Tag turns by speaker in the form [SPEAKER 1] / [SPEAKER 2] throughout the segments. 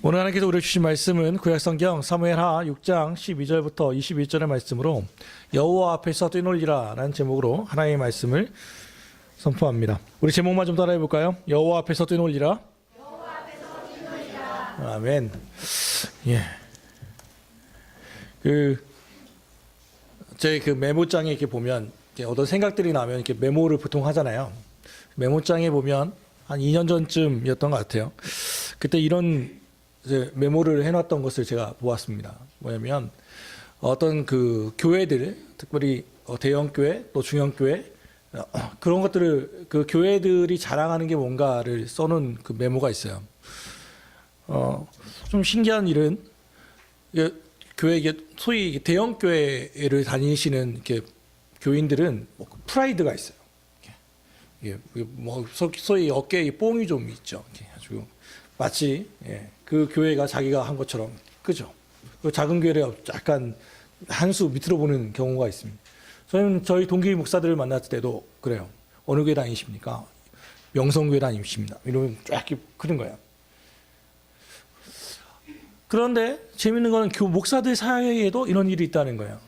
[SPEAKER 1] 오늘 하나님께서 우리에게 주신 말씀은 구약성경 사무엘하 6장 12절부터 21절의 말씀으로 여호와 앞에서 뛰놀리라 라는 제목으로 하나님의 말씀을 선포합니다. 우리 제목만 좀 따라해 볼까요? 여호와 앞에서 뛰놀리라. 아멘. 예. 제 메모장에 이렇게 보면 이렇게 어떤 생각들이 나면 이렇게 메모를 보통 하잖아요. 메모장에 보면 한 2년 전쯤이었던 것 같아요. 그때 이런 이제 메모를 해놨던 것을 제가 보았습니다. 뭐냐면 어떤 교회들, 특별히 대형 교회 또 중형 교회 그런 것들을 그 교회들이 자랑하는 게 뭔가를 써놓은 그 메모가 있어요. 좀 신기한 일은 교회 소위 대형 교회를 다니시는 이렇게 교인들은 프라이드가 있어요. 이게 뭐 소위 어깨에 뽕이 좀 있죠. 아주 마치 그 교회가 자기가 한 것처럼 그죠. 그 작은 교회를 약간 한 수 밑으로 보는 경우가 있습니다. 저희 동기 목사들을 만났을 때도 그래요. 어느 교회 다니십니까? 명성교회 다니십니다. 이러면 쫙 그런 거예요. 그런데 재밌는 거는 목사들 사이에도 이런 일이 있다는 거예요.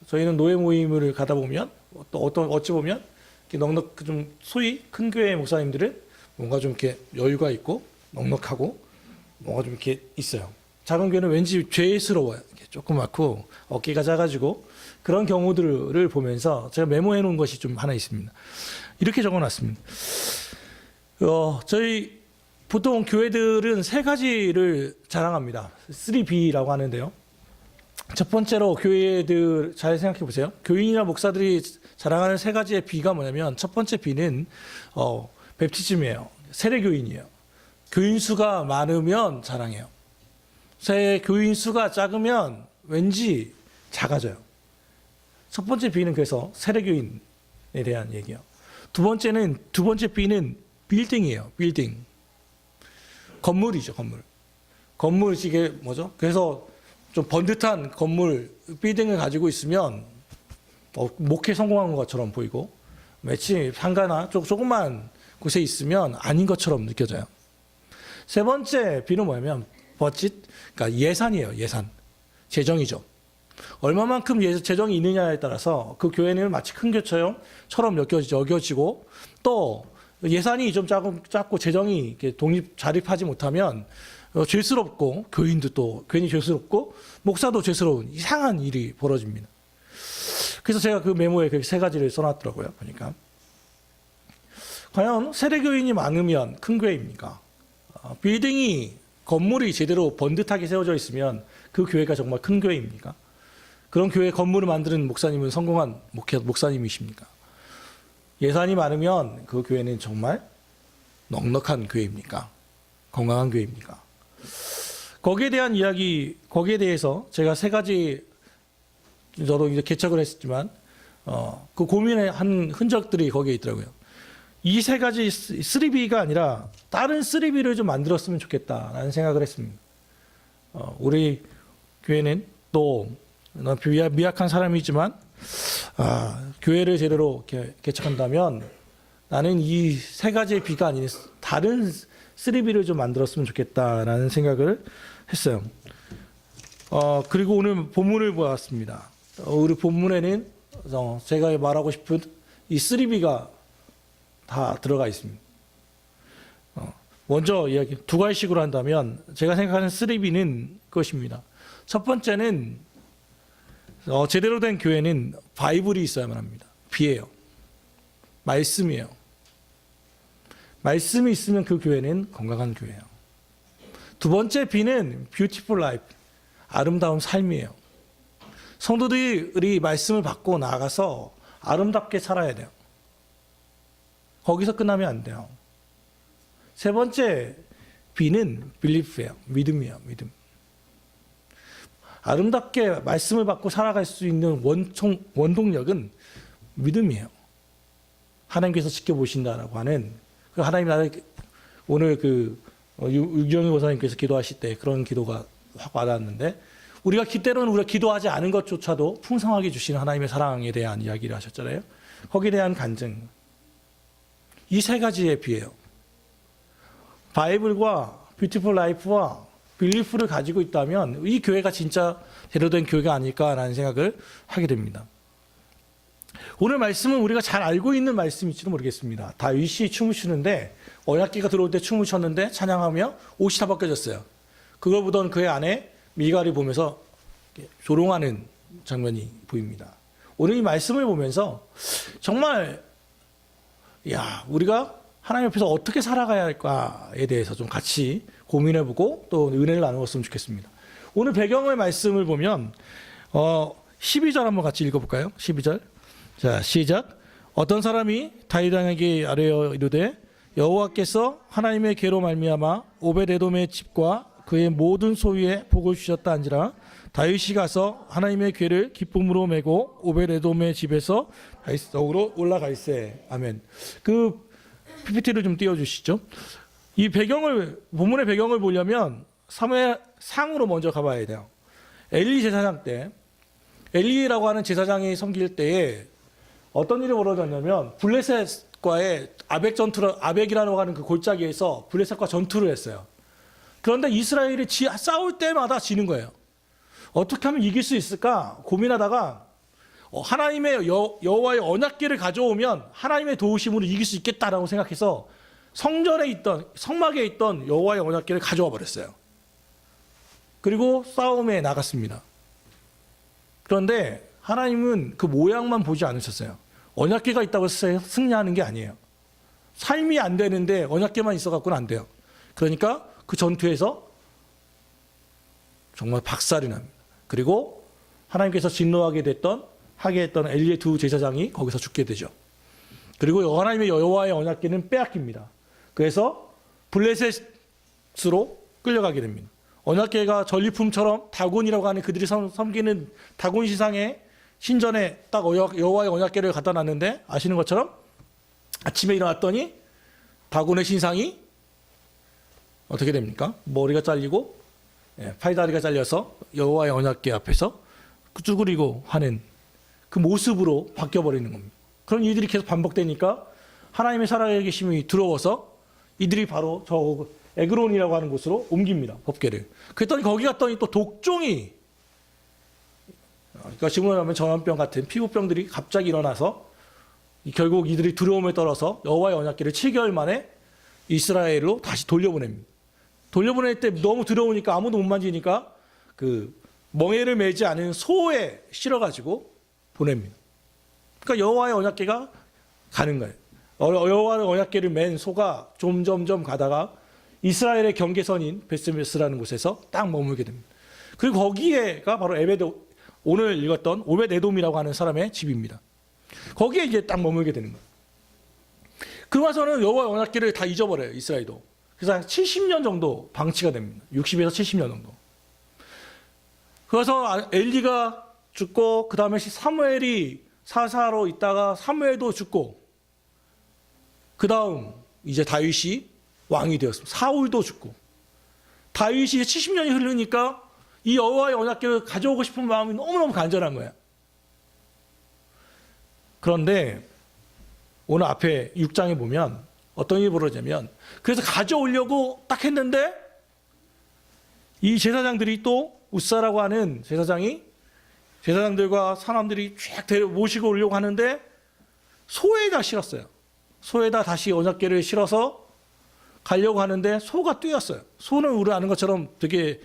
[SPEAKER 1] 저희는 노예 모임을 가다 보면 또 어찌 보면 넉넉 좀 소위 큰 교회 목사님들은 뭔가 좀 이렇게 여유가 있고 넉넉하고 뭔가 좀 이렇게 있어요. 작은 교회는 왠지 죄스러워요. 조그맣고 어깨가 작아지고 그런 경우들을 보면서 제가 메모해 놓은 것이 좀 하나 있습니다. 이렇게 적어놨습니다. 저희 보통 교회들은 세 가지를 자랑합니다. 3B라고 하는데요. 첫 번째로 교회들 잘 생각해 보세요. 교인이나 목사들이 자랑하는 세 가지의 B가 뭐냐면 첫 번째 B는 베프티즘이에요. 세례교인이에요. 교인 수가 많으면 자랑해요. 교인 수가 작으면 왠지 작아져요. 첫 번째 B는 그래서 세례교인에 대한 얘기예요. 두 번째 B는 빌딩이에요. 빌딩. 건물이죠, 건물. 건물 이게 뭐죠? 그래서 좀 번듯한 건물, 빌딩을 가지고 있으면 목회 성공한 것처럼 보이고 마치 상가나 조그만 곳에 있으면 아닌 것처럼 느껴져요. 세 번째 B는 뭐냐면 버짓, 그러니까 예산이에요. 예산, 재정이죠. 얼마만큼 재정이 있느냐에 따라서 그 교회는 마치 큰 교처럼 여겨지고 또 예산이 좀 작고 재정이 이렇게 자립하지 못하면 죄스럽고 교인도 또 괜히 죄스럽고 목사도 죄스러운 이상한 일이 벌어집니다. 그래서 제가 그 메모에 그렇게 세 가지를 써놨더라고요. 보니까 과연 세례교인이 많으면 큰 교회입니까? 빌딩이 건물이 제대로 번듯하게 세워져 있으면 그 교회가 정말 큰 교회입니까? 그런 교회 건물을 만드는 목사님은 성공한 목사님이십니까? 예산이 많으면 그 교회는 정말 넉넉한 교회입니까? 건강한 교회입니까? 거기에 대해서 제가 세 가지 저도 이제 개척을 했지만 그 고민의 한 흔적들이 거기에 있더라고요. 이 세 가지 3B가 아니라 다른 3B를 좀 만들었으면 좋겠다라는 생각을 했습니다. 우리 교회는 또 미약한 사람이지만 교회를 제대로 개척한다면 나는 이 세 가지의 B가 아닌 다른 3B를 좀 만들었으면 좋겠다라는 생각을 했어요. 그리고 오늘 본문을 보았습니다. 우리 본문에는 제가 말하고 싶은 이 3B가 다 들어가 있습니다. 먼저 이야기 두 가지씩으로 한다면 제가 생각하는 3B는 그것입니다. 첫 번째는 제대로 된 교회는 바이블이 있어야만 합니다. B예요. 말씀이에요. 말씀이 있으면 그 교회는 건강한 교회예요. 두 번째 B는 beautiful life, 아름다운 삶이에요. 성도들이 말씀을 받고 나아가서 아름답게 살아야 돼요. 거기서 끝나면 안 돼요. 세 번째 B는 belief예요. 믿음이에요. 믿음. 아름답게 말씀을 받고 살아갈 수 있는 원동력은 믿음이에요. 하나님께서 지켜보신다라고 하는 그 하나님 나라 오늘 유경희 목사님께서 기도하실 때 그런 기도가 확 와닿았는데 때로는 우리가 기도하지 않은 것조차도 풍성하게 주시는 하나님의 사랑에 대한 이야기를 하셨잖아요. 거기에 대한 간증. 이 세 가지에 비해요. 바이블과 뷰티풀 라이프와 빌리프를 가지고 있다면 이 교회가 진짜 제대로 된 교회가 아닐까라는 생각을 하게 됩니다. 오늘 말씀은 우리가 잘 알고 있는 말씀일지도 모르겠습니다. 다윗이 춤을 추는데 언약궤가 들어올 때 춤을 췄는데 찬양하며 옷이 다 벗겨졌어요. 그걸 보던 그의 아내 미갈이 보면서 조롱하는 장면이 보입니다. 오늘 이 말씀을 보면서 정말 우리가 하나님 앞에서 어떻게 살아가야 할까에 대해서 좀 같이 고민해보고 또 은혜를 나누었으면 좋겠습니다. 오늘 배경의 말씀을 보면 12절 한번 같이 읽어볼까요? 12절. 자, 시작. 어떤 사람이 다윗 왕에게 아뢰어 이르되 여호와께서 하나님의 계로 말미암아 오벳에돔의 집과 그의 모든 소유에 복을 주셨다 한지라 다윗이 가서 하나님의 궤를 기쁨으로 메고 오벳에돔의 집에서 다윗성으로 올라갈세. 아멘. 그 PPT를 좀 띄워주시죠. 이 배경을 본문의 배경을 보려면 사무엘상으로 먼저 가봐야 돼요. 엘리 제사장 때 엘리라고 하는 제사장이 섬길 때에 어떤 일이 벌어졌냐면 블레셋과의 아벡이라고 하는 그 골짜기에서 블레셋과 전투를 했어요. 그런데 이스라엘이 싸울 때마다 지는 거예요. 어떻게 하면 이길 수 있을까 고민하다가 하나님의 여호와의 언약궤를 가져오면 하나님의 도우심으로 이길 수 있겠다라고 생각해서 성막에 있던 여호와의 언약궤를 가져와 버렸어요. 그리고 싸움에 나갔습니다. 그런데 하나님은 그 모양만 보지 않으셨어요. 언약궤가 있다고 해서 승리하는 게 아니에요. 삶이 안 되는데 언약궤만 있어갖고는 안 돼요. 그러니까 그 전투에서 정말 박살이 납니다. 그리고 하나님께서 진노하게 하게 했던 엘리의 두 제사장이 거기서 죽게 되죠. 그리고 하나님의 여호와의 언약궤는 빼앗깁니다. 그래서 블레셋으로 끌려가게 됩니다. 언약궤가 전리품처럼 다곤이라고 하는 그들이 섬기는 다곤 시상에 신전에 딱 여호와의 언약궤를 갖다 놨는데 아시는 것처럼 아침에 일어났더니 다곤의 신상이 어떻게 됩니까? 머리가 잘리고 팔다리가 잘려서 여호와의 언약궤 앞에서 쭈그리고 하는 그 모습으로 바뀌어버리는 겁니다. 그런 일들이 계속 반복되니까 하나님의 살아계심이 두려워서 이들이 바로 저 에그론이라고 하는 곳으로 옮깁니다. 법궤를. 그랬더니 거기 갔더니 또 독종이, 그러니까 지금으로 하면 전염병 같은 피부병들이 갑자기 일어나서 결국 이들이 두려움에 떨어서 여호와의 언약궤를 7개월 만에 이스라엘로 다시 돌려보냅니다. 돌려보낼 때 너무 두려우니까 아무도 못 만지니까 그 멍에를 매지 않은 소에 실어가지고 보냅니다. 그러니까 여호와의 언약궤가 가는 거예요. 여호와의 언약궤를 맨 소가 점점점 가다가 이스라엘의 경계선인 베스메스라는 곳에서 딱 머물게 됩니다. 그리고 거기에가 바로 오늘 읽었던 오벳에돔이라고 하는 사람의 집입니다. 거기에 이제 딱 머물게 되는 거예요. 그 와서는 여호와의 언약궤를 다 잊어버려요, 이스라엘도. 그래서 한 70년 정도 방치가 됩니다. 60에서 70년 정도. 그래서 엘리가 죽고 그 다음에 사무엘이 사사로 있다가 사무엘도 죽고 그 다음 이제 다윗이 왕이 되었습니다. 사울도 죽고 다윗이 70년이 흐르니까 이 여호와의 언약궤를 가져오고 싶은 마음이 너무너무 간절한 거예요. 그런데 오늘 앞에 6장에 보면 어떤 일이 벌어지냐면 그래서 가져오려고 딱 했는데 이 제사장들이 또 우사라고 하는 제사장들과 사람들이 쫙 모시고 오려고 하는데 소에다 실었어요. 소에다 다시 언약궤를 실어서 가려고 하는데 소가 뛰었어요. 소는 우리 아는 것처럼 되게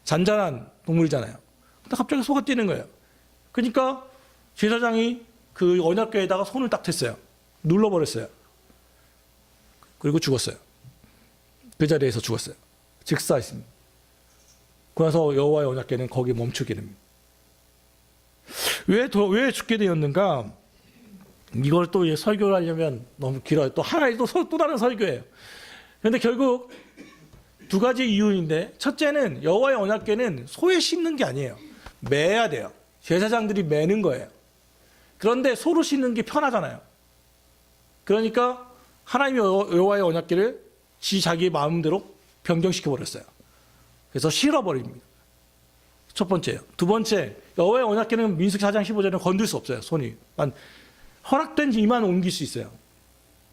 [SPEAKER 1] 잔잔한 동물이잖아요. 근데 갑자기 소가 뛰는 거예요. 그러니까 제사장이 그 언약궤에다가 손을 딱 댔어요. 눌러버렸어요. 그리고 죽었어요. 그 자리에서 죽었어요. 즉사했습니다. 그래서 여호와의 언약궤는 거기에 멈추게 됩니다. 왜 죽게 되었는가? 이걸 또 설교를 하려면 너무 길어요. 또 다른 설교예요. 그런데 결국 두 가지 이유인데 첫째는 여호와의 언약궤는 소에 싣는 게 아니에요. 매야 돼요. 제사장들이 매는 거예요. 그런데 소로 싣는 게 편하잖아요. 그러니까 하나님의 여호와의 언약궤를 자기 마음대로 변경시켜 버렸어요. 그래서 실어버립니다. 첫 번째요. 두 번째, 여호와의 언약궤는 민수기 4장 15절에는 건들 수 없어요. 손이. 허락된 이만 옮길 수 있어요.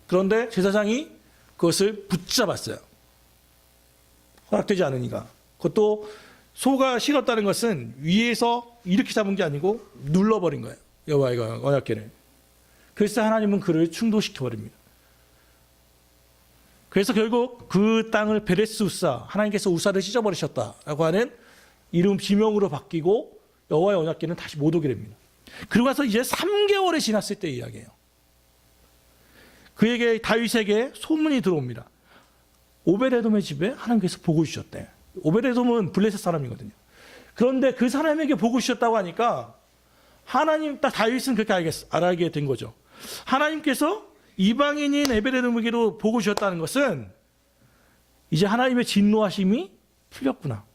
[SPEAKER 1] 그런데 제사장이 그것을 붙잡았어요. 허락되지 않으니까 그것도 소가 식었다는 것은 위에서 이렇게 잡은 게 아니고 눌러버린 거예요. 여호와의 언약궤를. 그래서 하나님은 그를 충돌시켜버립니다. 그래서 결국 그 땅을 베레스 우사, 하나님께서 우사를 찢어버리셨다라고 하는 이름 지명으로 바뀌고 여호와의 언약궤는 다시 못 오게 됩니다. 그러고 나서 이제 3개월이 지났을 때 이야기예요. 그에게 다윗에게 소문이 들어옵니다. 오베데돔의 집에 하나님께서 복을 주셨대. 오베데돔은 블레셋 사람이거든요. 그런데 그 사람에게 복을 주셨다고 하니까 하나님, 딱 다윗은 그렇게 알게 된 거죠. 하나님께서 이방인인 오베데돔에게도 복을 주셨다는 것은 이제 하나님의 진노하심이 풀렸구나.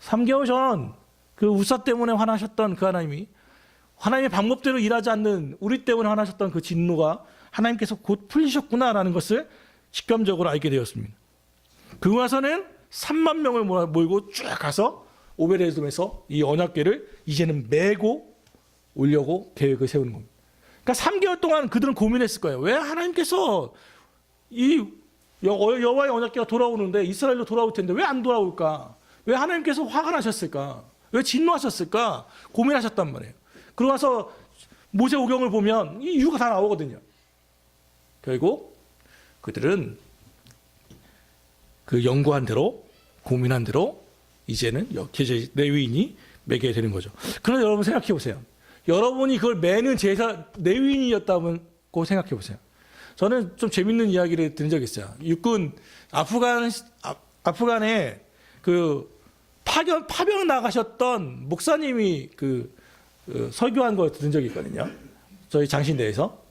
[SPEAKER 1] 3개월 전 그 우사 때문에 화나셨던 그 하나님이 하나님의 방법대로 일하지 않는 우리 때문에 화나셨던 그 진노가 하나님께서 곧 풀리셨구나라는 것을 직감적으로 알게 되었습니다. 그러고 나서는 3만 명을 몰고 쭉 가서 오베데돔에서 이 언약궤를 이제는 메고 오려고 계획을 세우는 겁니다. 그러니까 3개월 동안 그들은 고민했을 거예요. 왜 하나님께서 이 여호와의 언약궤가 돌아오는데 이스라엘로 돌아올 텐데 왜 안 돌아올까? 왜 하나님께서 화가 나셨을까? 왜 진노하셨을까? 고민하셨단 말이에요. 그러고 나서 모세오경을 보면 이 이유가 다 나오거든요. 결국 그들은 그 연구한 대로 고민한 대로 이제는 레위인이 매게 되는 거죠. 그런데 여러분 생각해 보세요. 여러분이 그걸 매는 제사 레위인이었다고 생각해 보세요. 저는 좀 재밌는 이야기를 들은 적이 있어요. 육군 아프간에 그 파병 나가셨던 목사님이 설교한 걸 들은 적이 있거든요. 저희 장신대에서.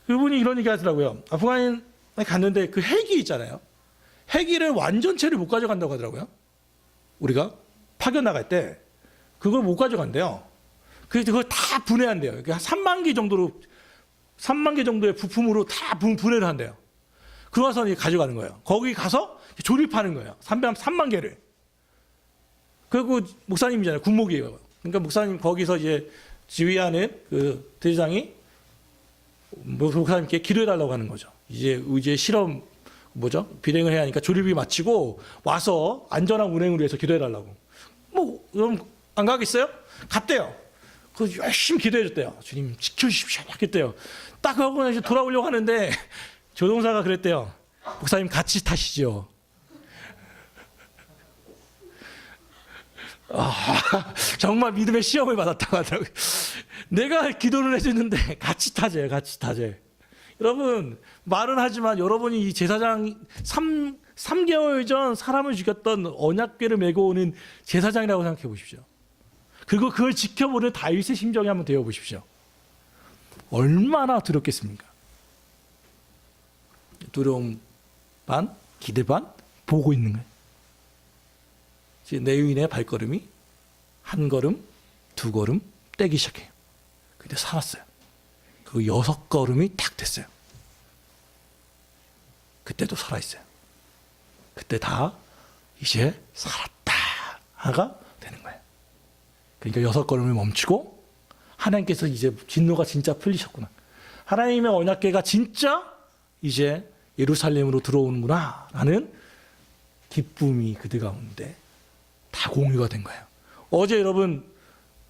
[SPEAKER 1] 그분이 이런 얘기 하더라고요. 아프간에 갔는데 그 헬기 있잖아요. 헬기를 완전체를 못 가져간다고 하더라고요. 우리가 파견 나갈 때 그걸 못 가져간대요. 그래서 그걸 다 분해한대요. 그러니까 3만 개 정도의 부품으로 다 분해를 한대요. 그러고서 가져가는 거예요. 거기 가서 조립하는 거예요. 3만 개를. 그리고 목사님이잖아요. 군목이에요. 그러니까 목사님 거기서 이제 지휘하는 그 대장이 목사님께 기도해달라고 하는 거죠. 이제 실험 비행을 해야 하니까 조립이 마치고 와서 안전한 운행을 위해서 기도해달라고. 그럼 안 가겠어요? 갔대요. 그 열심히 기도해줬대요. 주님 지켜주십시오. 했대요. 딱 하고 이제 돌아오려고 하는데 조종사가 그랬대요. 목사님 같이 타시죠. 정말 믿음의 시험을 받았다고 하더라고요. 내가 기도를 해주는데 같이 타재요. 같이 타재. 여러분 말은 하지만 여러분이 이 제사장 3개월 전 사람을 죽였던 언약궤를 메고 오는 제사장이라고 생각해 보십시오. 그리고 그걸 지켜보는 다윗의 심정이 한번 되어 보십시오. 얼마나 두렵겠습니까? 두려움 반, 기대 반 보고 있는 거예요. 레위인의 발걸음이 한 걸음, 두 걸음 떼기 시작해요. 근데 살았어요. 그 6걸음이 딱 됐어요. 그때도 살아있어요. 그때 다 이제 살았다가 되는 거예요. 그러니까 6걸음을 멈추고 하나님께서 이제 진노가 진짜 풀리셨구나. 하나님의 언약궤가 진짜 이제 예루살렘으로 들어오는구나 라는 기쁨이 그들 가운데 다 공유가 된 거예요. 어제 여러분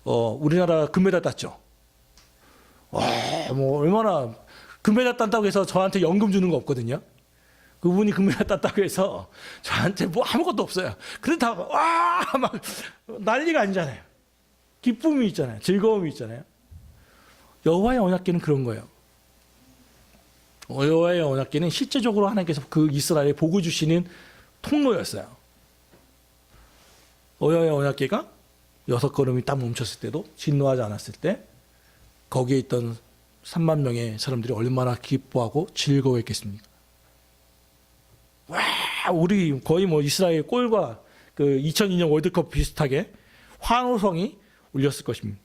[SPEAKER 1] 우리나라 금메달 땄죠. 얼마나 금메달 땄다고 해서 저한테 연금 주는 거 없거든요. 그분이 금메달 땄다고 해서 저한테 아무것도 없어요. 그런데 다 막 난리가 아니잖아요. 기쁨이 있잖아요. 즐거움이 있잖아요. 여호와의 언약궤는 그런 거예요. 여호와의 언약궤는 실제적으로 하나님께서 그 이스라엘에 복을 주시는 통로였어요. 여호와의 언약궤가 6걸음이 딱 멈췄을 때도 진노하지 않았을 때 거기에 있던 3만 명의 사람들이 얼마나 기뻐하고 즐거워했겠습니까? 우리 거의 이스라엘 골과 그 2002년 월드컵 비슷하게 환호성이 울렸을 것입니다.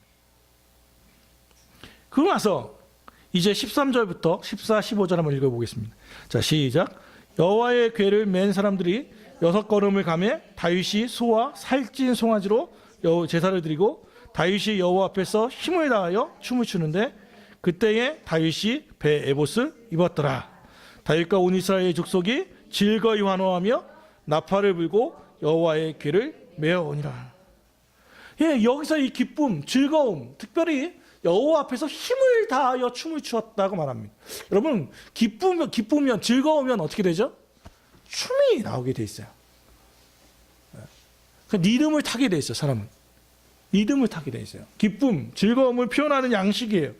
[SPEAKER 1] 그러고 나서 이제 13절부터 14, 15절 한번 읽어보겠습니다. 자, 시작. 여호와의 궤를 맨 사람들이 6걸음을 가매 다윗이 소와 살찐 송아지로 제사를 드리고 다윗이 여호와 앞에서 힘을 다하여 춤을 추는데 그때에 다윗이 배 에봇을 입었더라. 다윗과 온 이스라엘의 족속이 즐거이 환호하며 나팔을 불고 여호와의 궤를 메어오니라. 예, 여기서 이 기쁨, 즐거움, 특별히 여호와 앞에서 힘을 다하여 춤을 추었다고 말합니다. 여러분, 기쁘면 즐거우면 어떻게 되죠? 춤이 나오게 돼 있어요. 그 리듬을 타게 돼 있어요. 사람은 리듬을 타게 돼 있어요. 기쁨, 즐거움을 표현하는 양식이에요.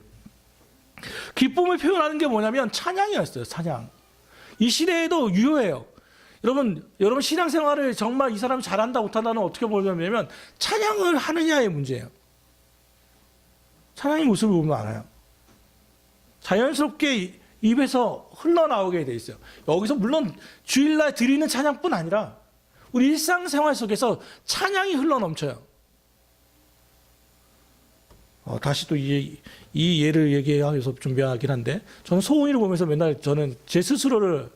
[SPEAKER 1] 기쁨을 표현하는 게 뭐냐면 찬양이었어요. 찬양. 이 시대에도 유효해요. 여러분 신앙생활을 정말 이 사람이 잘한다 못한다는 어떻게 보냐면 찬양을 하느냐의 문제예요. 찬양의 모습을 보면 알아요. 자연스럽게 입에서 흘러나오게 돼 있어요. 여기서 물론 주일날 드리는 찬양뿐 아니라 우리 일상생활 속에서 찬양이 흘러넘쳐요. 다시 또 이 예를 얘기해서 준비하긴 한데, 저는 소은이를 보면서 맨날 저는 제 스스로를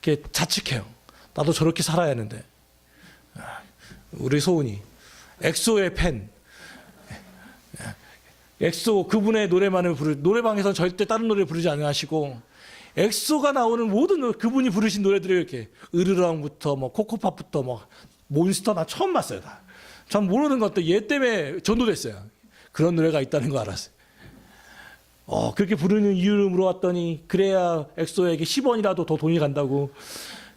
[SPEAKER 1] 이렇게 자책해요. 나도 저렇게 살아야 하는데. 우리 소은이 엑소의 팬, 엑소 그분의 노래만을 노래방에서 절대 다른 노래 부르지 않으시고, 엑소가 나오는 모든 그분이 부르신 노래들을 이렇게 으르렁부터 뭐 코코팝부터 뭐 몬스터 나 처음 봤어요. 전 모르는 것도 얘 때문에 전도됐어요. 그런 노래가 있다는 거 알았어요. 그렇게 부르는 이유를 물어봤더니 그래야 엑소에게 10원이라도 더 돈이 간다고.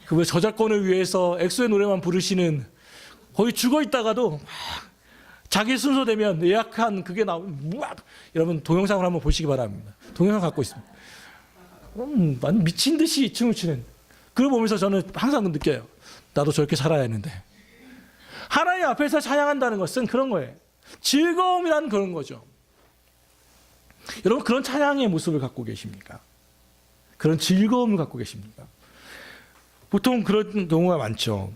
[SPEAKER 1] 그 저작권을 위해서 엑소의 노래만 부르시는, 거의 죽어 있다가도 자기 순서 되면 예약한 그게 나오면 여러분 동영상을 한번 보시기 바랍니다. 동영상 갖고 있습니다. 완전 미친 듯이 춤을 추는, 그걸 보면서 저는 항상 느껴요. 나도 저렇게 살아야 하는데. 하나님 앞에서 찬양한다는 것은 그런 거예요. 즐거움이라는 그런 거죠. 여러분 그런 찬양의 모습을 갖고 계십니까? 그런 즐거움을 갖고 계십니까? 보통 그런 경우가 많죠.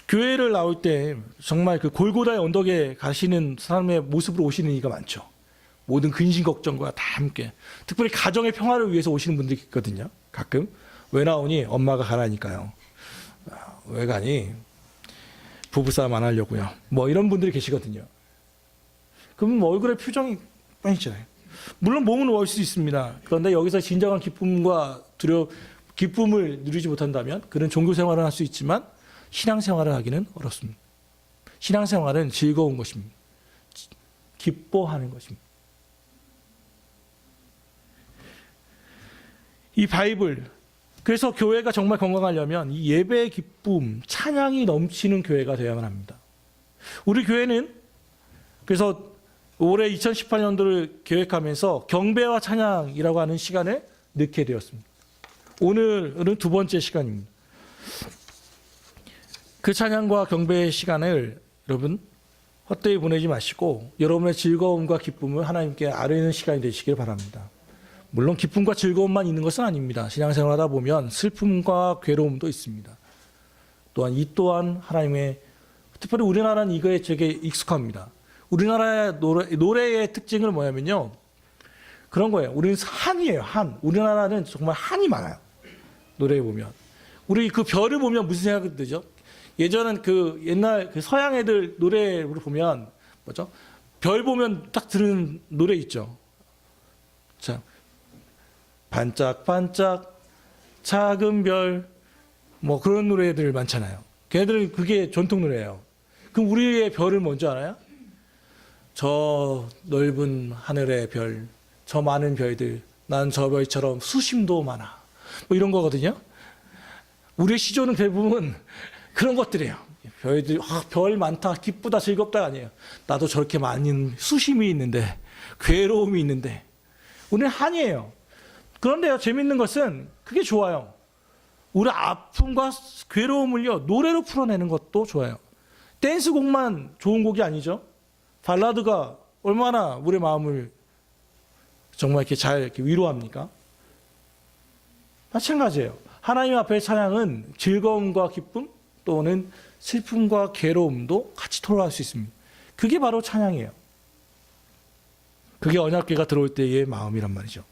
[SPEAKER 1] 교회를 나올 때 정말 그 골고다의 언덕에 가시는 사람의 모습으로 오시는 이가 많죠. 모든 근심 걱정과 다 함께, 특별히 가정의 평화를 위해서 오시는 분들이 있거든요. 가끔 왜 나오니? 엄마가 가라니까요. 왜 가니? 부부싸움 안 하려고요. 뭐 이런 분들이 계시거든요. 그럼 뭐 얼굴에 표정이 뻔히잖아요. 물론 몸은 올 수 있습니다. 그런데 여기서 진정한 기쁨과 기쁨을 누리지 못한다면 그런 종교 생활을 할 수 있지만 신앙생활을 하기는 어렵습니다. 신앙생활은 즐거운 것입니다. 기뻐하는 것입니다. 이 바이블, 그래서 교회가 정말 건강하려면 이 예배의 기쁨, 찬양이 넘치는 교회가 되어야만 합니다. 우리 교회는 그래서 올해 2018년도를 계획하면서 경배와 찬양이라고 하는 시간을 넣게 되었습니다. 오늘은 두 번째 시간입니다. 그 찬양과 경배의 시간을 여러분 헛되이 보내지 마시고 여러분의 즐거움과 기쁨을 하나님께 아뢰는 시간이 되시길 바랍니다. 물론 기쁨과 즐거움만 있는 것은 아닙니다. 신앙생활하다 보면 슬픔과 괴로움도 있습니다. 또한 이 또한 하나님의, 특별히 우리나라는 이거에 되게 익숙합니다. 우리나라의 노래의 특징은 뭐냐면요, 그런 거예요. 우리는 한이에요. 한. 우리나라는 정말 한이 많아요. 노래에 보면 우리 그 별을 보면 무슨 생각이 들죠? 예전엔 그 옛날 그 서양 애들 노래를 보면 뭐죠? 별 보면 딱 들은 노래 있죠. 자, 반짝반짝 작은 별, 뭐 그런 노래들 많잖아요. 걔네들은 그게 전통 노래예요. 그럼 우리의 별을 뭔지 알아요? 저 넓은 하늘의 별, 저 많은 별들, 난 저 별처럼 수심도 많아, 뭐 이런 거거든요. 우리의 시조는 대부분 그런 것들이에요. 별들, 별 많다, 기쁘다, 즐겁다 아니에요. 나도 저렇게 많은 수심이 있는데, 괴로움이 있는데. 우리는 한이에요. 그런데요, 재밌는 것은 그게 좋아요. 우리 아픔과 괴로움을요, 노래로 풀어내는 것도 좋아요. 댄스곡만 좋은 곡이 아니죠. 발라드가 얼마나 우리 마음을 정말 이렇게 잘 이렇게 위로합니까? 마찬가지예요. 하나님 앞에 찬양은 즐거움과 기쁨 또는 슬픔과 괴로움도 같이 토로할 수 있습니다. 그게 바로 찬양이에요. 그게 언약궤가 들어올 때의 마음이란 말이죠.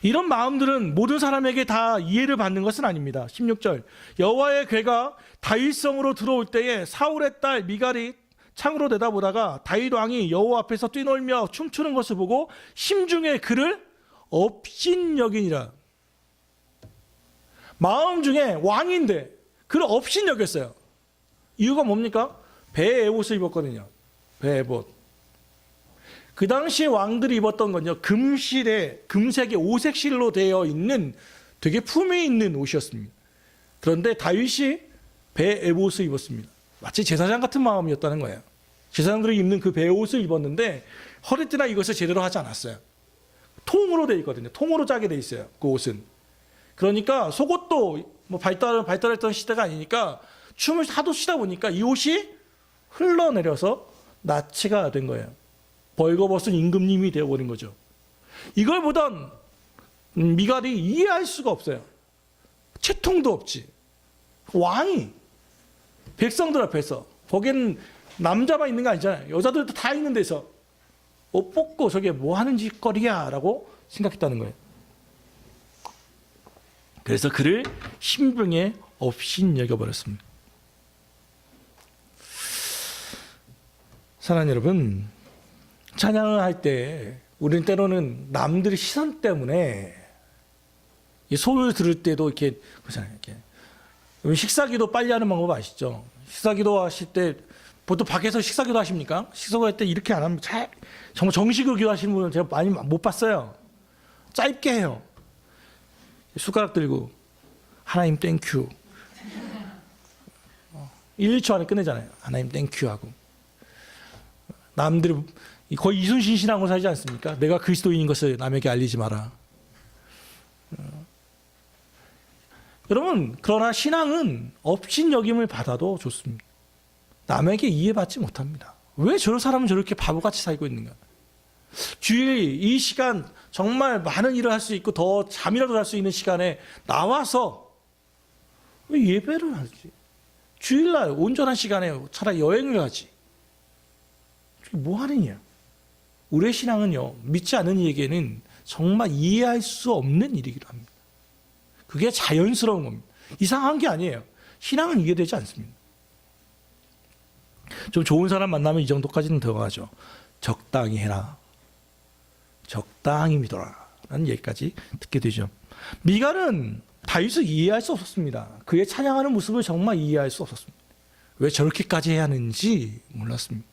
[SPEAKER 1] 이런 마음들은 모든 사람에게 다 이해를 받는 것은 아닙니다. 16절, 여호와의 궤가 다윗성으로 들어올 때에 사울의 딸 미갈이 창으로 내다보다가 다윗 왕이 여호와 앞에서 뛰놀며 춤추는 것을 보고 심중에 그를 업신여기니라. 마음 중에 왕인데 그를 업신여겼어요. 이유가 뭡니까? 배 에봇을 입었거든요. 배 에봇. 그 당시에 왕들이 입었던 건요, 금실에 금색의 오색실로 되어 있는 되게 품위 있는 옷이었습니다. 그런데 다윗이 배 에봇을 입었습니다. 마치 제사장 같은 마음이었다는 거예요. 제사장들이 입는 그 배옷을 입었는데 허리띠나 이것을 제대로 하지 않았어요. 통으로 되어 있거든요. 통으로 짜게 되어 있어요. 그 옷은. 그러니까 속옷도 뭐 발달했던 시대가 아니니까 춤을 하도 추다 보니까 이 옷이 흘러내려서 나치가 된 거예요. 벌거벗은 임금님이 되어버린 거죠. 이걸 보던 미갈이 이해할 수가 없어요. 채통도 없지. 왕이 백성들 앞에서, 거기는 남자만 있는 거 아니잖아요. 여자들도 다 있는 데서 옷 벗고 저게 뭐 하는 짓거리야 라고 생각했다는 거예요. 그래서 그를 신병에 업신여겨버렸습니다. 사랑하는 여러분, 찬양을 할 때 우리는 때로는 남들의 시선 때문에 이 소리를 들을 때도 이렇게 그렇잖아요. 이렇게 식사기도 빨리 하는 방법 아시죠? 식사기도 하실 때 보통 밖에서 식사기도 하십니까? 식사기도 할 때 이렇게 안 하면 정말 정식으로 기도하시는 분은 제가 많이 못 봤어요. 짧게 해요. 숟가락 들고 하나님 땡큐 1, 2초 안에 끝내잖아요. 하나님 땡큐 하고. 남들이 거의 이순신 신앙으로 살지 않습니까? 내가 그리스도인인 것을 남에게 알리지 마라. 여러분, 그러나 신앙은 업신여김을 받아도 좋습니다. 남에게 이해받지 못합니다. 왜 저런 사람은 저렇게 바보같이 살고 있는가? 주일 이 시간 정말 많은 일을 할 수 있고 더 잠이라도 잘 수 있는 시간에 나와서 왜 예배를 하지? 주일날 온전한 시간에 차라리 여행을 가지. 뭐 하느냐? 우리의 신앙은요, 믿지 않는 이에게는 정말 이해할 수 없는 일이기도 합니다. 그게 자연스러운 겁니다. 이상한 게 아니에요. 신앙은 이해되지 않습니다. 좀 좋은 사람 만나면 이 정도까지는 들어가죠. 적당히 해라. 적당히 믿어라. 라는 얘기까지 듣게 되죠. 미갈은 다윗을 이해할 수 없었습니다. 그의 찬양하는 모습을 정말 이해할 수 없었습니다. 왜 저렇게까지 해야 하는지 몰랐습니다.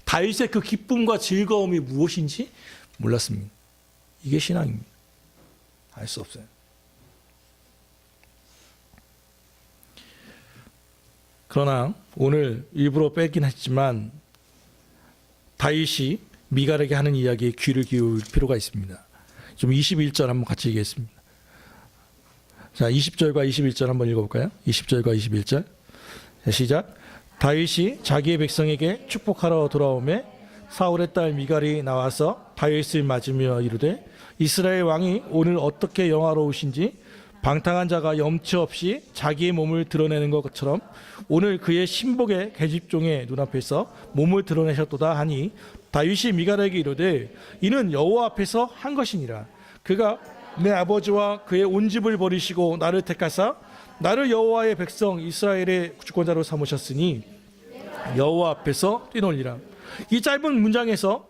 [SPEAKER 1] 다윗의 그 기쁨과 즐거움이 무엇인지 몰랐습니다. 이게 신앙입니다. 알 수 없어요. 그러나 오늘 일부러 빼긴 했지만 다윗이 미갈에게 하는 이야기에 귀를 기울 필요가 있습니다. 좀 21절 한번 같이 얘기했습니다. 자, 20절과 21절 한번 읽어볼까요? 20절과 21절. 자, 시작. 다윗이 자기의 백성에게 축복하러 돌아오매 사울의 딸 미갈이 나와서 다윗을 맞으며 이르되 이스라엘 왕이 오늘 어떻게 영화로우신지 방탕한 자가 염치 없이 자기의 몸을 드러내는 것처럼 오늘 그의 신복의 계집종의 눈앞에서 몸을 드러내셨도다 하니 다윗이 미갈에게 이르되 이는 여호와 앞에서 한 것이니라. 그가 내 아버지와 그의 온 집을 버리시고 나를 택하사 나를 여호와의 백성 이스라엘의 주권자로 삼으셨으니 여호와 앞에서 뛰놀리라. 이 짧은 문장에서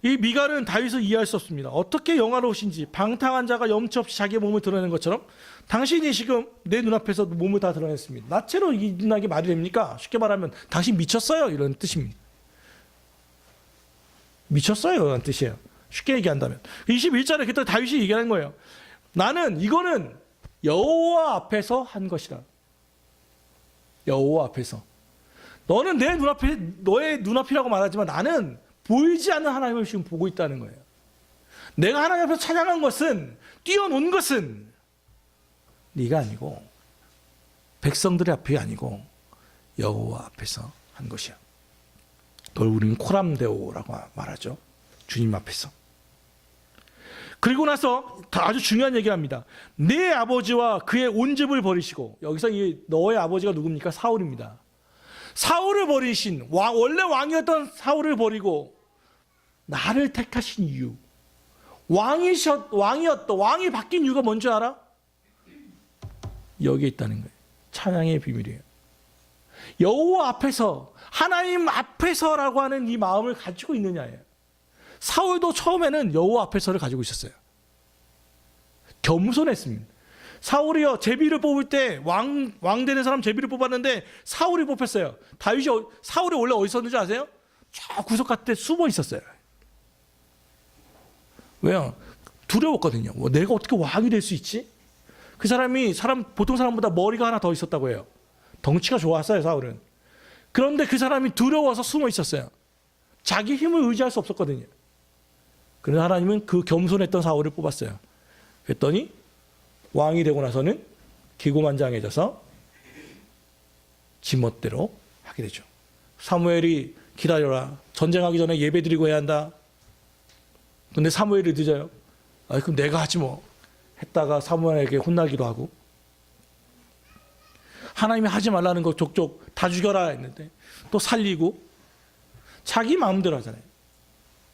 [SPEAKER 1] 이 미갈은 다윗을 이해할 수 없습니다. 어떻게 영화로우신지, 방탕한 자가 염치 없이 자기의 몸을 드러내는 것처럼 당신이 지금 내 눈앞에서 몸을 다 드러냈습니다. 나체로 이나게 말이 됩니까? 쉽게 말하면 당신 미쳤어요 이런 뜻입니다. 미쳤어요 이런 뜻이에요. 쉽게 얘기한다면 21절에 그때 다윗이 얘기하는 거예요. 나는 이거는 여호와 앞에서 한 것이다. 여호와 앞에서. 너는 내 눈앞에, 너의 눈앞이라고 말하지만 나는 보이지 않는 하나님을 지금 보고 있다는 거예요. 내가 하나님 앞에서 찬양한 것은, 뛰어논 것은 네가 아니고 백성들의 앞이 아니고 여호와 앞에서 한 것이야. 그걸 우리는 코람데오라고 말하죠. 주님 앞에서. 그리고 나서 아주 중요한 얘기를 합니다. 내 아버지와 그의 온 집을 버리시고, 여기서 이 너의 아버지가 누굽니까? 사울입니다. 사울을 버리신, 원래 왕이었던 사울을 버리고 나를 택하신 이유, 왕이 바뀐 이유가 뭔지 알아? 여기에 있다는 거예요. 찬양의 비밀이에요. 여호와 앞에서, 하나님 앞에서라고 하는 이 마음을 가지고 있느냐예요. 사울도 처음에는 여호와 앞에서를 가지고 있었어요. 겸손했습니다. 사울이요 제비를 뽑을 때 왕 되는 사람 제비를 뽑았는데 사울이 뽑혔어요. 사울이 원래 어디 있었는지 아세요? 저 구석 같은 데 숨어 있었어요. 왜요? 두려웠거든요. 내가 어떻게 왕이 될 수 있지? 그 사람이 보통 사람보다 머리가 하나 더 있었다고 해요. 덩치가 좋았어요, 사울은. 그런데 그 사람이 두려워서 숨어 있었어요. 자기 힘을 의지할 수 없었거든요. 그런데 하나님은 그 겸손했던 사울을 뽑았어요. 그랬더니 왕이 되고 나서는 기고만장해져서 지멋대로 하게 되죠. 사무엘이 기다려라. 전쟁하기 전에 예배 드리고 해야 한다. 근데 사무엘이 늦어요. 그럼 내가 하지 뭐. 했다가 사무엘에게 혼나기도 하고, 하나님이 하지 말라는 거 족족 다 죽여라 했는데 또 살리고, 자기 마음대로 하잖아요.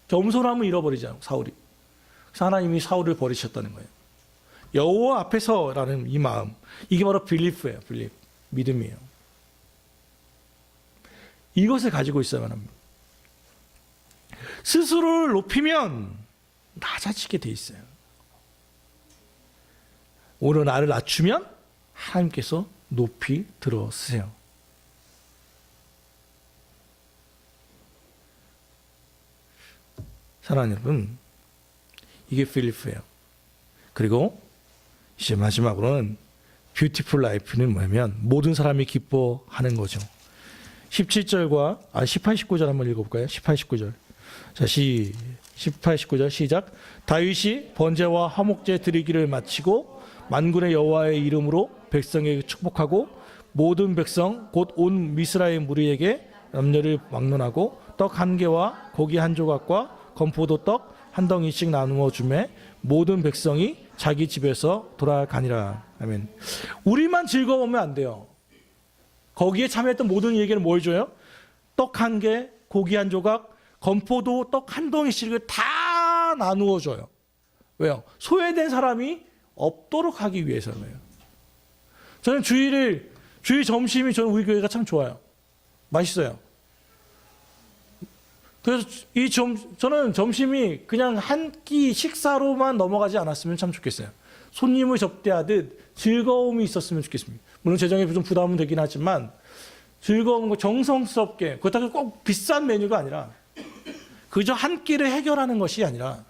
[SPEAKER 1] 겸손함을 잃어버리잖아요, 사울이. 그래서 하나님이 사울을 버리셨다는 거예요. 여호와 앞에서라는 이 마음, 이게 바로 빌리프예요. 빌리프, 믿음이에요. 이것을 가지고 있어야만 합니다. 스스로를 높이면 낮아지게 돼 있어요. 오히려 나를 낮추면 하나님께서 높이 들어쓰세요. 사랑하는 여러분, 이게 필리프예요. 그리고 이제 마지막으로는 뷰티풀 라이프는 뭐냐면 모든 사람이 기뻐하는 거죠. 17절과 18, 19절 한번 읽어볼까요? 18, 19절. 자, 18, 19절 시작. 다윗이 번제와 화목제 드리기를 마치고 만군의 여호와의 이름으로 백성에게 축복하고 모든 백성 곧 온 미스라엘 무리에게 염려를 막론하고 떡 한 개와 고기 한 조각과 건포도 떡 한 덩이씩 나누어 주매 모든 백성이 자기 집에서 돌아가니라. 아멘. 우리만 즐거우면 안 돼요. 거기에 참여했던 모든 이에게는 뭘 줘요? 떡 한 개, 고기 한 조각, 건포도 떡 한 덩이씩을 다 나누어 줘요. 왜요? 소외된 사람이 없도록 하기 위해서예요. 저는 주일 점심이 저는 우리 교회가 참 좋아요. 맛있어요. 그래서 저는 점심이 그냥 한 끼 식사로만 넘어가지 않았으면 참 좋겠어요. 손님을 접대하듯 즐거움이 있었으면 좋겠습니다. 물론 재정에 좀 부담은 되긴 하지만 즐거운 거 정성스럽게, 그렇다고 꼭 비싼 메뉴가 아니라 그저 한 끼를 해결하는 것이 아니라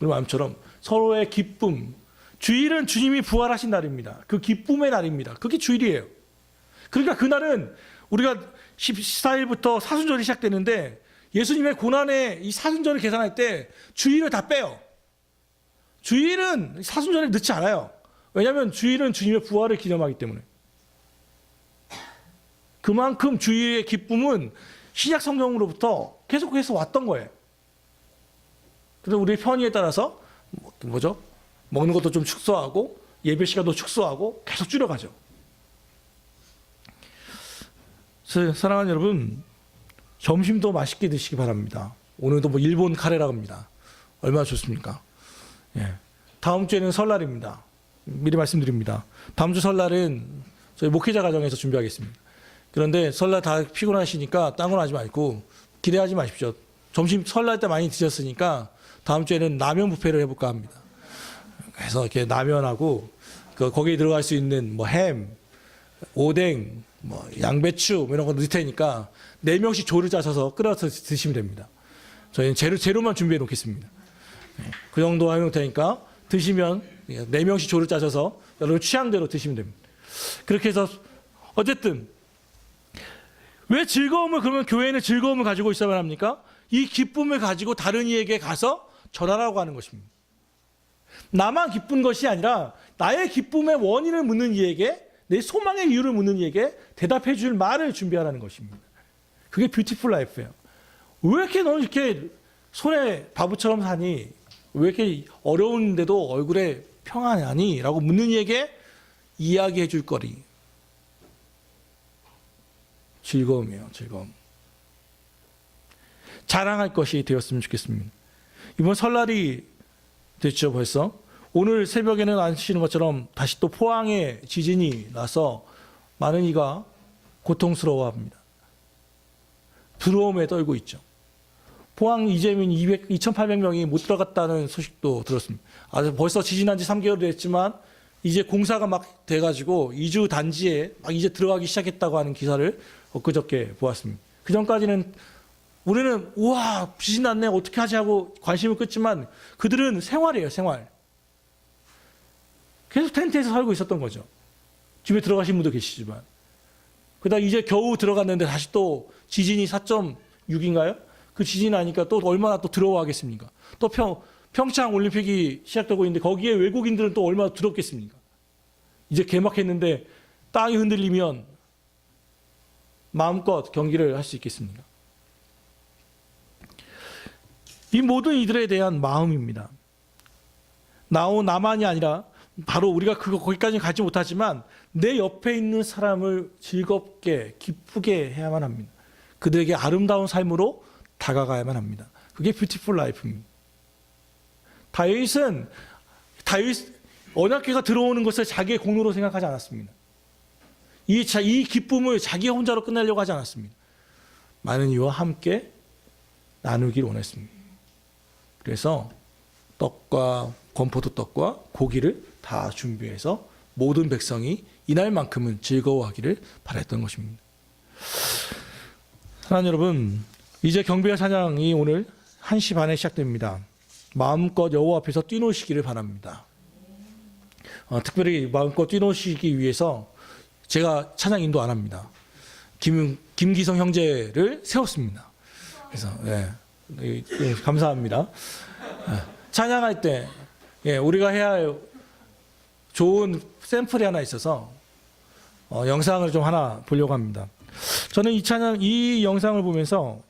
[SPEAKER 1] 우리 마음처럼 서로의 기쁨, 주일은 주님이 부활하신 날입니다. 그 기쁨의 날입니다. 그게 주일이에요. 그러니까 그날은 우리가 14일부터 사순절이 시작되는데 예수님의 고난의 이 사순절을 계산할 때 주일을 다 빼요. 주일은 사순절에 넣지 않아요. 왜냐하면 주일은 주님의 부활을 기념하기 때문에. 그만큼 주일의 기쁨은 신약 성경으로부터 계속해서 왔던 거예요. 그래서 우리의 편의에 따라서 뭐죠? 먹는 것도 좀 축소하고 예배 시간도 축소하고 계속 줄여가죠. 사랑하는 여러분, 점심도 맛있게 드시기 바랍니다. 오늘도 뭐 일본 카레라고 합니다. 얼마나 좋습니까? 예. 다음 주에는 설날입니다. 미리 말씀드립니다. 다음 주 설날은 저희 목회자 가정에서 준비하겠습니다. 그런데 설날 다 피곤하시니까 딴 건 하지 말고 기대하지 마십시오. 점심 설날 때 많이 드셨으니까 다음 주에는 라면 뷔페를 해볼까 합니다. 그래서 이렇게 라면하고 거기에 들어갈 수 있는 뭐 햄, 오뎅, 뭐 양배추 이런 거 넣을 테니까 4명씩 조를 짜셔서 끓여서 드시면 됩니다. 저희는 재료만 준비해 놓겠습니다. 그 정도 해놓을 테니까 드시면 4명씩 조를 짜셔서 여러분 취향대로 드시면 됩니다. 그렇게 해서 어쨌든 왜 즐거움을, 그러면 교회는 즐거움을 가지고 있어야만 합니까? 이 기쁨을 가지고 다른 이에게 가서 전하라고 하는 것입니다. 나만 기쁜 것이 아니라 나의 기쁨의 원인을 묻는 이에게, 내 소망의 이유를 묻는 이에게 대답해 줄 말을 준비하라는 것입니다. 그게 뷰티풀 라이프예요. 왜 이렇게 너는 이렇게 손에 바보처럼 사니? 왜 이렇게 어려운데도 얼굴에 평안하니? 라고 묻는 이에게 이야기해 줄 거리. 즐거움이에요. 즐거움. 자랑할 것이 되었으면 좋겠습니다. 이번 설날이 됐죠, 벌써. 오늘 새벽에는 아시는 것처럼 다시 또 포항에 지진이 나서 많은 이가 고통스러워합니다. 두려움에 떨고 있죠. 포항 이재민 2,800명이 못 들어갔다는 소식도 들었습니다. 벌써 지진한 지 3개월이 됐지만 이제 공사가 막 돼가지고 2주 단지에 막 이제 들어가기 시작했다고 하는 기사를 엊그저께 보았습니다. 그 전까지는 우리는 우와 지진 났네 어떻게 하지 하고 관심을 끄지만 그들은 생활이에요, 생활. 계속 텐트에서 살고 있었던 거죠. 집에 들어가신 분도 계시지만. 그러다 이제 겨우 들어갔는데 다시 또 지진이 4.6인가요? 그 지진 나니까 또 얼마나 또 들어와겠습니까? 또 평창 올림픽이 시작되고 있는데 거기에 외국인들은 또 얼마나 들었겠습니까? 이제 개막했는데 땅이 흔들리면 마음껏 경기를 할 수 있겠습니까? 이 모든 이들에 대한 마음입니다. 나만이 아니라 바로 우리가 거기까지는 가지 못하지만 내 옆에 있는 사람을 즐겁게 기쁘게 해야만 합니다. 그들에게 아름다운 삶으로 다가가야만 합니다. 그게 뷰티풀 라이프입니다. 다윗 언약궤가 들어오는 것을 자기의 공로로 생각하지 않았습니다. 이 기쁨을 자기 혼자로 끝내려고 하지 않았습니다. 많은 이와 함께 나누길 원했습니다. 그래서 떡과 건포도 떡과 고기를 다 준비해서 모든 백성이 이날만큼은 즐거워하기를 바랬던 것입니다. 사랑하는 여러분, 이제 경배와 찬양이 오늘 1시 반에 시작됩니다. 마음껏 여호와 앞에서 뛰노시기를 바랍니다. 특별히 마음껏 뛰노시기 위해서 제가 찬양 인도 안 합니다. 김기성 형제를 세웠습니다. 그래서 감사합니다. 찬양할 때 우리가 해야 할 좋은 샘플이 하나 있어서 영상을 좀 하나 보려고 합니다. 저는 이 영상을 보면서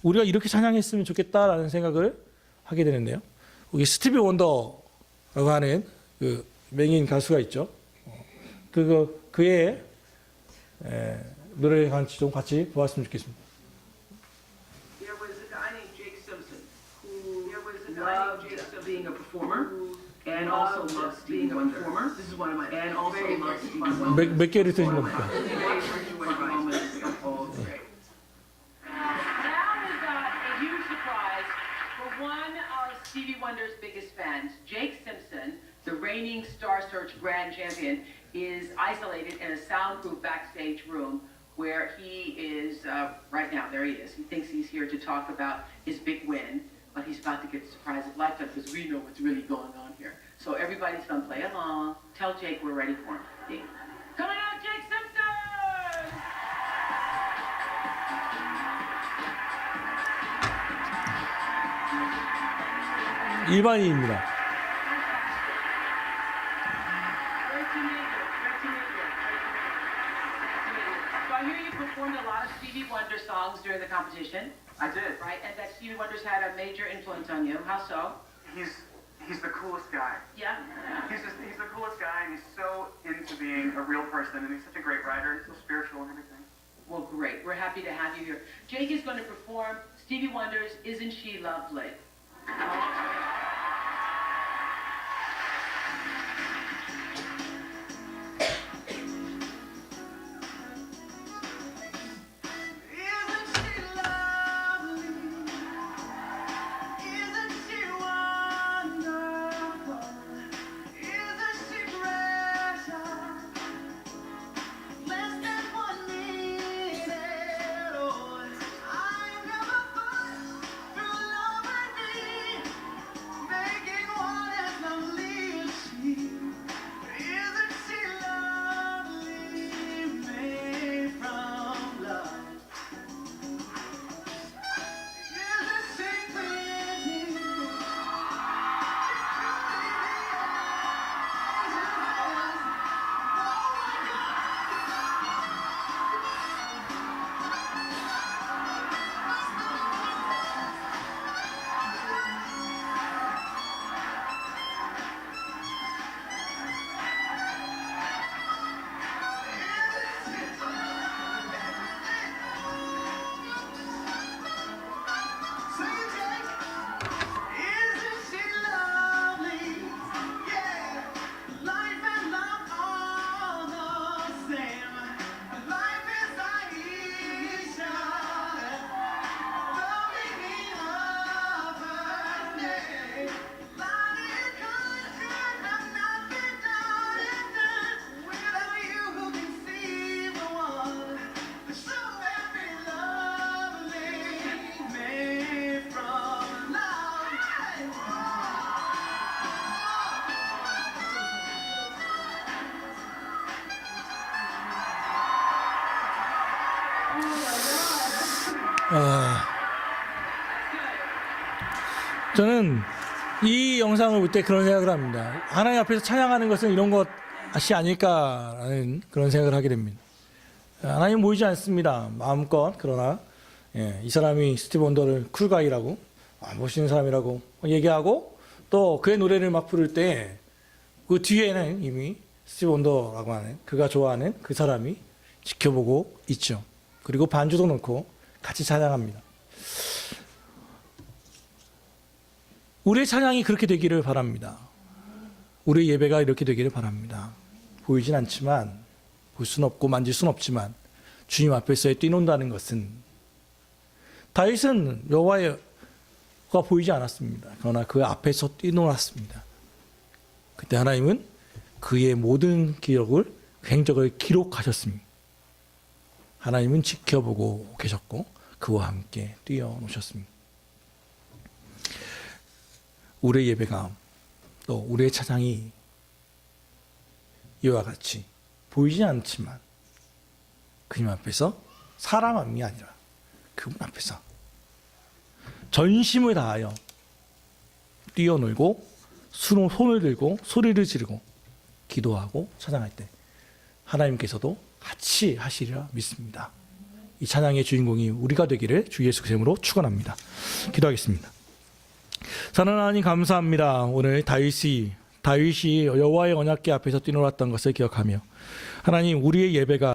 [SPEAKER 1] 우리가 이렇게 찬양했으면 좋겠다라는 생각을 하게 되는데요. 여기 스티비 원더라고 하는 그 맹인 가수가 있죠. 그의 노래를 좀 같이 보았으면 좋겠습니다.
[SPEAKER 2] There was a guy named Jake Simpson who loved being a performer and also loves being a performer. This is one of my and also loves Stevie Wonder.
[SPEAKER 1] 몇 개를 드신 겁니까?
[SPEAKER 2] Now is a huge surprise for one of Stevie Wonder's biggest fans, Jake Simpson, the reigning Star Search Grand Champion, is isolated in a soundproof backstage room where he is right now. There he is. He thinks he's here to talk about his big win, but he's about to get the surprise of lifetime because we know what's really going on here. So everybody's gonna play along. Tell Jake we're ready for him. Yeah. Coming out, Jake Simpson!
[SPEAKER 1] 일반인입니다.
[SPEAKER 2] Great to meet you. Great to meet you. So I hear you performed a lot of Stevie Wonder songs during the competition.
[SPEAKER 3] I did.
[SPEAKER 2] Right, and that Stevie Wonder's had a major influence on you. How so?
[SPEAKER 3] He's the coolest guy.
[SPEAKER 2] Yeah?
[SPEAKER 3] He's the coolest guy, and he's so into being a real person, and he's such a great writer, and so spiritual and everything.
[SPEAKER 2] Well, great. We're happy to have you here. Jake is going to perform Stevie Wonder's Isn't She Lovely?
[SPEAKER 1] 저는 이 영상을 볼 때 그런 생각을 합니다. 하나님 앞에서 찬양하는 것은 이런 것이 아닐까라는 그런 생각을 하게 됩니다. 하나님 보이지 않습니다. 마음껏. 그러나 이 사람이 스티브 원더를 쿨가이라고 멋있는 사람이라고 얘기하고 또 그의 노래를 막 부를 때 그 뒤에는 이미 스티브 원더라고 하는 그가 좋아하는 그 사람이 지켜보고 있죠. 그리고 반주도 넣고 같이 찬양합니다. 우리의 찬양이 그렇게 되기를 바랍니다. 우리의 예배가 이렇게 되기를 바랍니다. 보이진 않지만, 볼 수는 없고 만질 수는 없지만 주님 앞에서 뛰논다는 것은, 다윗은 여호와가 보이지 않았습니다. 그러나 그 앞에서 뛰놀았습니다. 그때 하나님은 그의 모든 기록을, 행적을 기록하셨습니다. 하나님은 지켜보고 계셨고 그와 함께 뛰어노셨습니다. 우리의 예배가 또 우리의 찬양이 이와 같이 보이지 않지만 그님 앞에서 사람이 아니라 그분 앞에서 전심을 다하여 뛰어놀고 손을 들고 소리를 지르고 기도하고 찬양할 때 하나님께서도 같이 하시리라 믿습니다. 이 찬양의 주인공이 우리가 되기를 주 예수 그리스도로 축원합니다. 기도하겠습니다. 사랑하는 하나님 감사합니다. 오늘 다윗이 여호와의 언약궤 앞에서 뛰놀았던 것을 기억하며 하나님 우리의 예배가